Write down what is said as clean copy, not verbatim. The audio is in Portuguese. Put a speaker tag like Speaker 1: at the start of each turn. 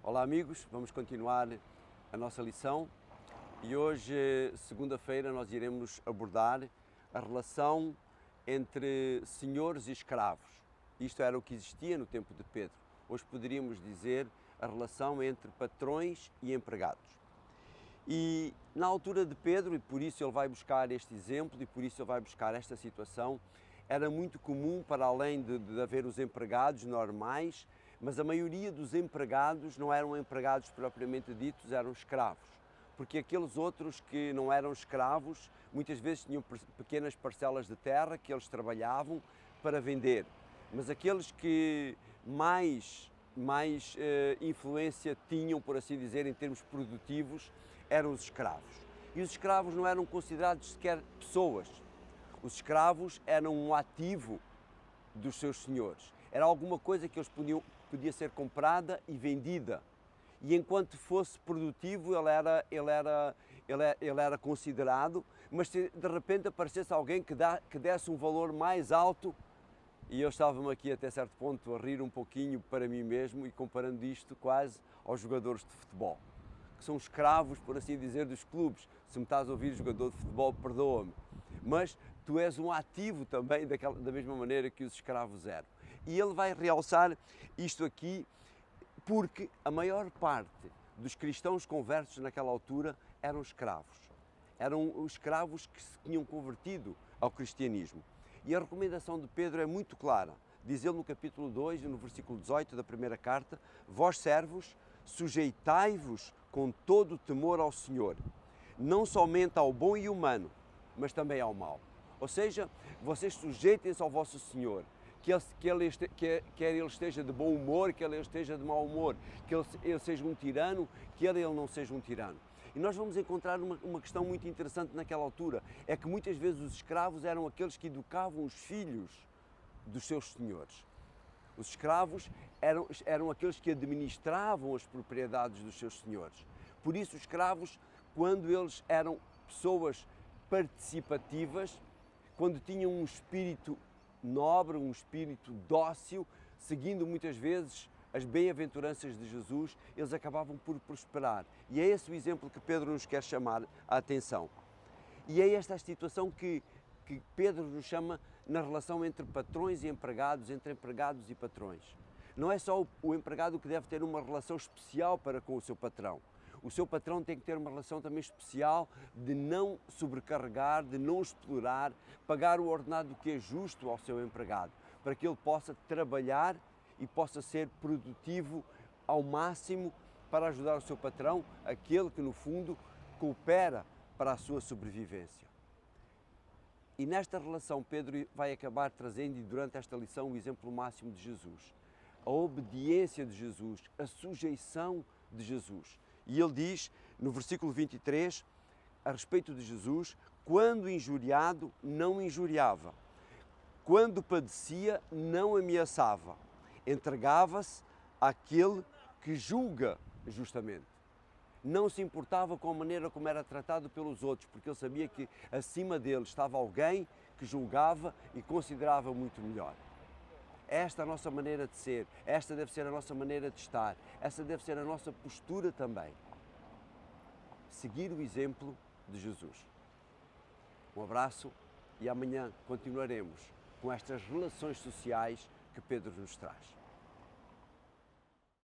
Speaker 1: Olá amigos, vamos continuar a nossa lição e hoje, segunda-feira, nós iremos abordar a relação entre senhores e escravos. Isto era o que existia no tempo de Pedro. Hoje poderíamos dizer a relação entre patrões e empregados. E na altura de Pedro, e por isso ele vai buscar este exemplo e por isso ele vai buscar esta situação, era muito comum, para além de haver os empregados normais, mas a maioria dos empregados não eram empregados propriamente ditos, eram escravos. Porque aqueles outros que não eram escravos, muitas vezes tinham pequenas parcelas de terra que eles trabalhavam para vender. Mas aqueles que mais influência tinham, por assim dizer, em termos produtivos, eram os escravos. E os escravos não eram considerados sequer pessoas. Os escravos eram um ativo dos seus senhores. Era alguma coisa que eles podia ser comprada e vendida. E enquanto fosse produtivo, ele era considerado, mas se de repente aparecesse alguém que desse um valor mais alto, e eu estava-me aqui até certo ponto a rir um pouquinho para mim mesmo e comparando isto quase aos jogadores de futebol, que são escravos, por assim dizer, dos clubes. Se me estás a ouvir, jogador de futebol, perdoa-me. Mas tu és um ativo também da mesma maneira que os escravos eram. E ele vai realçar isto aqui porque a maior parte dos cristãos conversos naquela altura eram escravos. Eram os escravos que se tinham convertido ao cristianismo. E a recomendação de Pedro é muito clara. Diz ele no capítulo 2, no versículo 18 da primeira carta: vós servos, sujeitai-vos com todo o temor ao Senhor, não somente ao bom e humano, mas também ao mau. Ou seja, vocês sujeitem-se ao vosso Senhor, quer ele esteja de bom humor, quer ele esteja de mau humor, que ele seja um tirano, quer ele não seja um tirano. E nós vamos encontrar uma questão muito interessante naquela altura, é que muitas vezes os escravos eram aqueles que educavam os filhos dos seus senhores. Os escravos eram aqueles que administravam as propriedades dos seus senhores. Por isso, os escravos, quando eles eram pessoas participativas, quando tinham um espírito nobre, um espírito dócil, seguindo muitas vezes as bem-aventuranças de Jesus, eles acabavam por prosperar. E é esse o exemplo que Pedro nos quer chamar a atenção. E é esta a situação que Pedro nos chama na relação entre patrões e empregados, entre empregados e patrões. Não é só o empregado que deve ter uma relação especial para com o seu patrão. O seu patrão tem que ter uma relação também especial de não sobrecarregar, de não explorar, pagar o ordenado que é justo ao seu empregado, para que ele possa trabalhar e possa ser produtivo ao máximo para ajudar o seu patrão, aquele que no fundo coopera para a sua sobrevivência. E nesta relação Pedro vai acabar trazendo, e durante esta lição, o exemplo máximo de Jesus. A obediência de Jesus, a sujeição de Jesus. E ele diz, no versículo 23, a respeito de Jesus: quando injuriado, não injuriava. Quando padecia, não ameaçava. Entregava-se àquele que julga justamente. Não se importava com a maneira como era tratado pelos outros, porque ele sabia que acima dele estava alguém que julgava e considerava muito melhor. Esta é a nossa maneira de ser, esta deve ser a nossa maneira de estar, esta deve ser a nossa postura também. Seguir o exemplo de Jesus. Um abraço e amanhã continuaremos com estas relações sociais que Pedro nos traz.